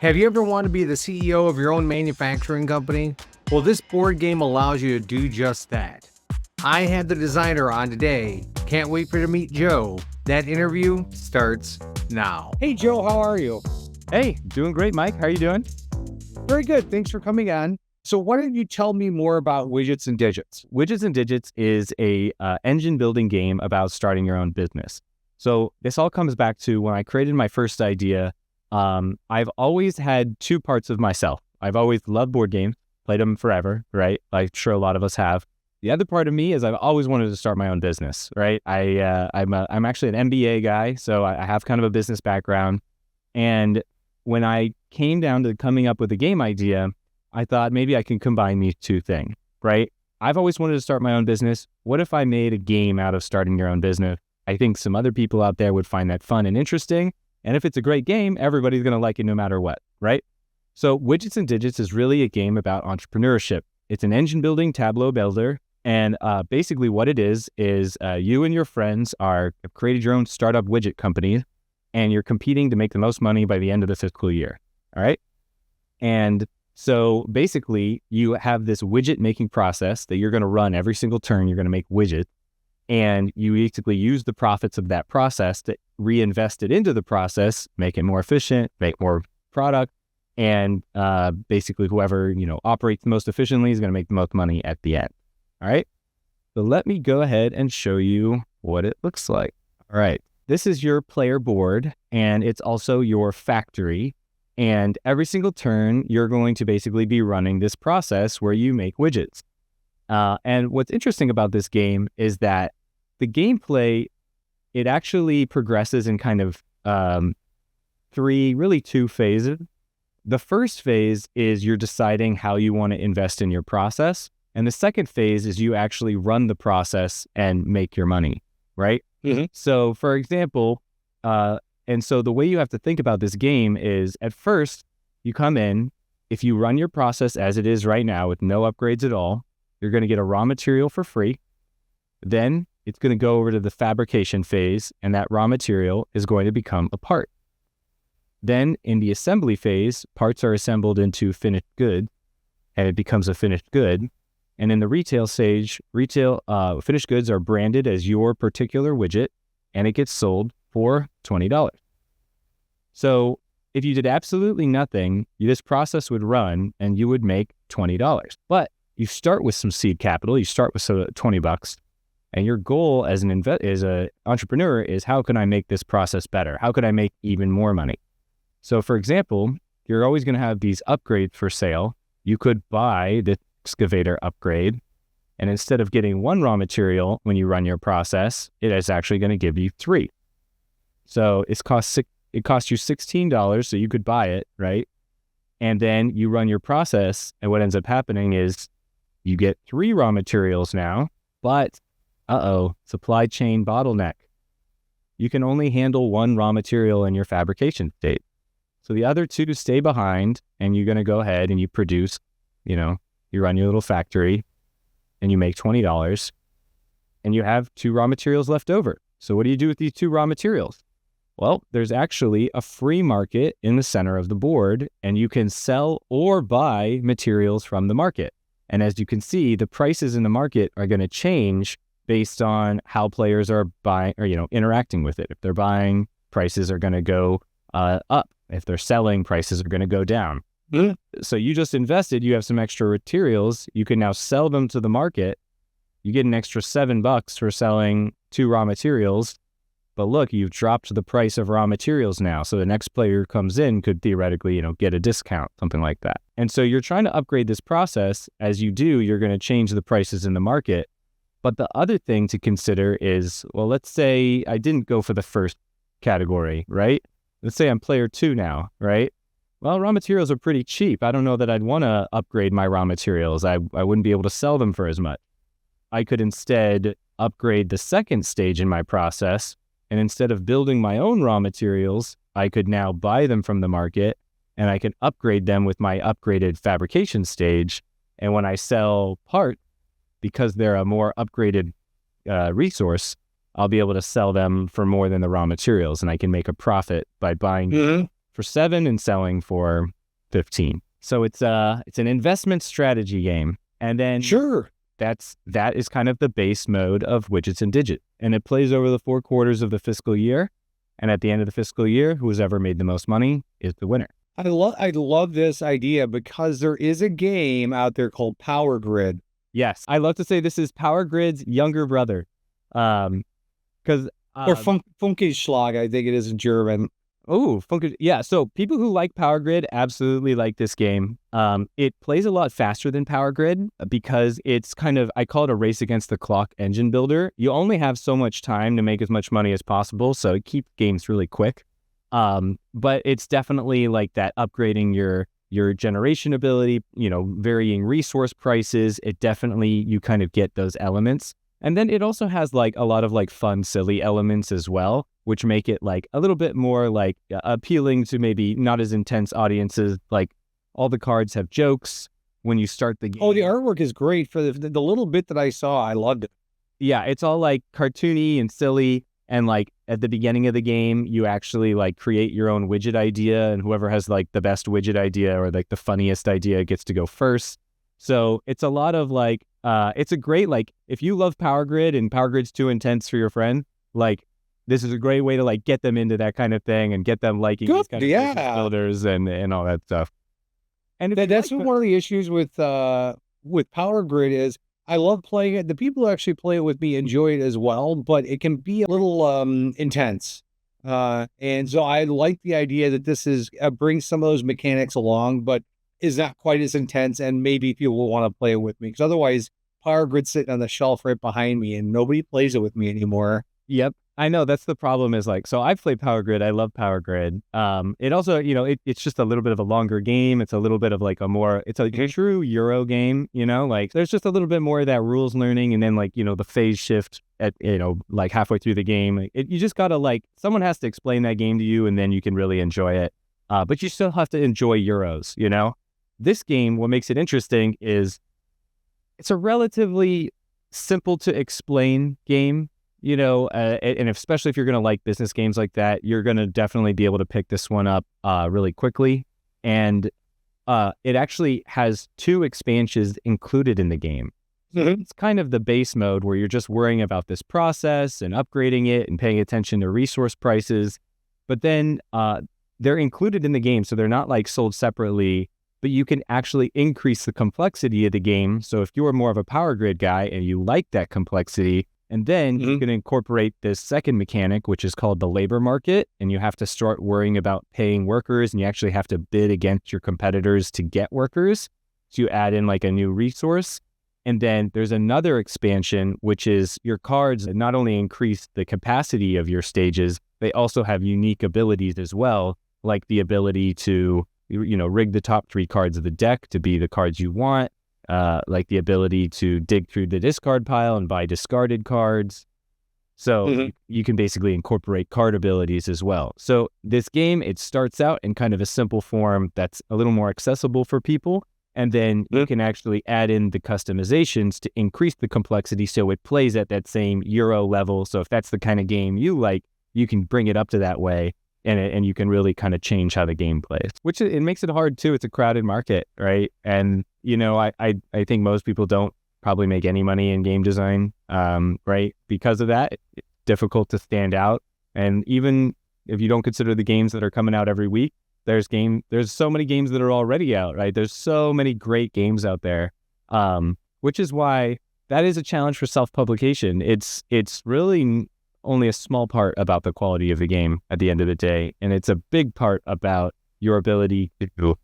Have you ever wanted to be the CEO of your own manufacturing company? Well, this board game allows you to do just that. I had the designer on today. Can't wait for you to meet Joe. That interview starts now. Hey, Joe, how are you? Hey, doing great, Mike. How are you doing? Very good. Thanks for coming on. So why don't you tell me more about Widgets and Digits? Widgets N Digits is a engine building game about starting your own business. So this all comes back to when I created my first idea. I've always had two parts of myself. I've always loved board games, played them forever, right? I'm sure a lot of us have. The other part of me is I've always wanted to start my own business, right? I'm actually an MBA guy, so I have kind of a business background. And when I came down to coming up with a game idea, I thought maybe I can combine these two things, right? I've always wanted to start my own business. What if I made a game out of starting your own business? I think some other people out there would find that fun and interesting. And if it's a great game, everybody's going to like it no matter what, right? So Widgets N Digits is really a game about entrepreneurship. It's an engine building Tableau builder. And basically what it is you and your friends have created your own startup widget company, and you're competing to make the most money by the end of the fiscal year, all right? And so basically you have this widget making process that you're going to run every single turn. You're going to make widgets, and you basically use the profits of that process to reinvest it into the process, make it more efficient, make more product, and basically whoever operates the most efficiently is going to make the most money at the end. All right. So let me go ahead and show you what it looks like. All right. This is your player board, and it's also your factory. And every single turn, you're going to basically be running this process where you make widgets. And what's interesting about this game is that the gameplay, it actually progresses in kind of two phases. The first phase is you're deciding how you want to invest in your process. And the second phase is you actually run the process and make your money, right? Mm-hmm. So for example, and so the way you have to think about this game is at first you come in, if you run your process as it is right now with no upgrades at all, you're going to get a raw material for free. Then it's going to go over to the fabrication phase, and that raw material is going to become a part. Then in the assembly phase, parts are assembled into finished goods, and it becomes a finished good. And in the retail stage, finished goods are branded as your particular widget, and it gets sold for $20. So if you did absolutely nothing, this process would run and you would make $20. But you start with some seed capital, you start with $20, and your goal as an entrepreneur is, how can I make this process better? How could I make even more money? So for example, you're always going to have these upgrades for sale. You could buy the excavator upgrade, and instead of getting one raw material when you run your process, it is actually going to give you 3. So it costs you $16, so you could buy it, right? And then you run your process, and what ends up happening is you get 3 raw materials now, but supply chain bottleneck. You can only handle 1 raw material in your fabrication state. So the other 2 stay behind, and you're going to go ahead and you produce, you run your little factory and you make $20, and you have 2 raw materials left over. So what do you do with these 2 raw materials? Well, there's actually a free market in the center of the board, and you can sell or buy materials from the market. And as you can see, the prices in the market are going to change based on how players are buying or, interacting with it. If they're buying, prices are going to go up. If they're selling, prices are going to go down. So you just invested, you have some extra materials, you can now sell them to the market. You get an extra $7 for selling 2 raw materials. But look, you've dropped the price of raw materials now. So the next player who comes in could theoretically, get a discount, something like that. And so you're trying to upgrade this process. As you do, you're going to change the prices in the market. But the other thing to consider is, well, let's say I didn't go for the first category, right? Let's say I'm player 2 now, right? Well, raw materials are pretty cheap. I don't know that I'd want to upgrade my raw materials. I wouldn't be able to sell them for as much. I could instead upgrade the second stage in my process. And instead of building my own raw materials, I could now buy them from the market, and I can upgrade them with my upgraded fabrication stage. And when I sell parts, because they're a more upgraded resource, I'll be able to sell them for more than the raw materials, and I can make a profit by buying for $7 and selling for 15. So it's an investment strategy game. And then Sure. that is kind of the base mode of Widgets N Digit. And it plays over the 4 quarters of the fiscal year. And at the end of the fiscal year, who's ever made the most money is the winner. I love this idea because there is a game out there called Power Grid. Yes, I love to say this is Power Grid's younger brother. Because Or Funkeschlag, I think it is in German. Oh, yeah. So people who like Power Grid absolutely like this game. It plays a lot faster than Power Grid because it's kind of, I call it a race against the clock engine builder. You only have so much time to make as much money as possible, so it keeps games really quick. But it's definitely like that upgrading your generation ability, varying resource prices. It definitely, you kind of get those elements. And then it also has like a lot of like fun, silly elements as well, which make it like a little bit more like appealing to maybe not as intense audiences. Like all the cards have jokes when you start the game. Oh, the artwork is great. For the little bit that I saw, I loved it. Yeah, it's all like cartoony and silly. And like at the beginning of the game, you actually like create your own widget idea, and whoever has like the best widget idea or like the funniest idea gets to go first. So it's a lot of like, it's a great, like, if you love Power Grid and Power Grid's too intense for your friend, like, this is a great way to like get them into that kind of thing and get them liking these kind of business builders and all that stuff. And that's one of the issues with Power Grid is I love playing it. The people who actually play it with me enjoy it as well, but it can be a little intense. And so I like the idea that this is brings some of those mechanics along, but is not quite as intense, and maybe people will want to play it with me, because otherwise Power Grid's sitting on the shelf right behind me and nobody plays it with me anymore. Yep. I know that's the problem is like, so I've played Power Grid. I love Power Grid. It also, it's just a little bit of a longer game. It's a little bit of like it's a true Euro game, like there's just a little bit more of that rules learning. And then like, the phase shift at, like halfway through the game, you just got to like, someone has to explain that game to you and then you can really enjoy it. But you still have to enjoy Euros, This game, what makes it interesting is it's a relatively simple to explain game. And especially if you're going to like business games like that, you're going to definitely be able to pick this one up really quickly. And it actually has 2 expansions included in the game. Mm-hmm. It's kind of the base mode where you're just worrying about this process and upgrading it and paying attention to resource prices. But then they're included in the game, so they're not like sold separately, but you can actually increase the complexity of the game. So if you're more of a Power Grid guy and you like that complexity, and then you can incorporate this second mechanic, which is called the labor market, and you have to start worrying about paying workers, and you actually have to bid against your competitors to get workers. So you add in like a new resource. And then there's another expansion, which is your cards not only increase the capacity of your stages, they also have unique abilities as well, like the ability to, rig the top 3 cards of the deck to be the cards you want. Like the ability to dig through the discard pile and buy discarded cards. So you can basically incorporate card abilities as well. So this game, it starts out in kind of a simple form that's a little more accessible for people. And then you can actually add in the customizations to increase the complexity so it plays at that same Euro level. So if that's the kind of game you like, you can bring it up to that way. And you can really kind of change how the game plays, which it makes it hard too. It's a crowded market, right? And, I think most people don't probably make any money in game design, right? Because of that, it's difficult to stand out. And even if you don't consider the games that are coming out every week, there's so many games that are already out, right? There's so many great games out there, which is why that is a challenge for self-publication. It's really only a small part about the quality of the game at the end of the day. And it's a big part about your ability to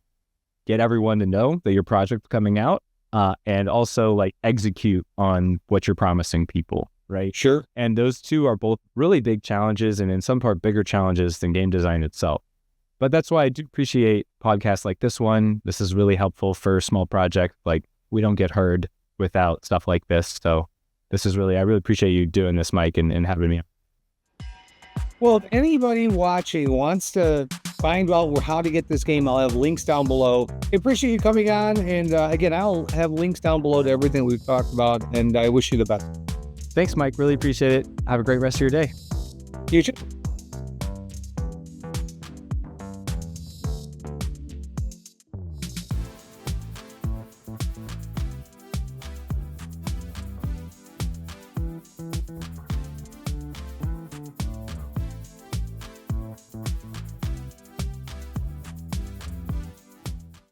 get everyone to know that your project's coming out, and also like execute on what you're promising people, right? Sure. And those 2 are both really big challenges, and in some part bigger challenges than game design itself. But that's why I do appreciate podcasts like this one. This is really helpful for small projects. Like, we don't get heard without stuff like this. So this is I really appreciate you doing this, Mike, and having me. Well, if anybody watching wants to find out how to get this game, I'll have links down below. I appreciate you coming on. And again, I'll have links down below to everything we've talked about. And I wish you the best. Thanks, Mike. Really appreciate it. Have a great rest of your day. You too.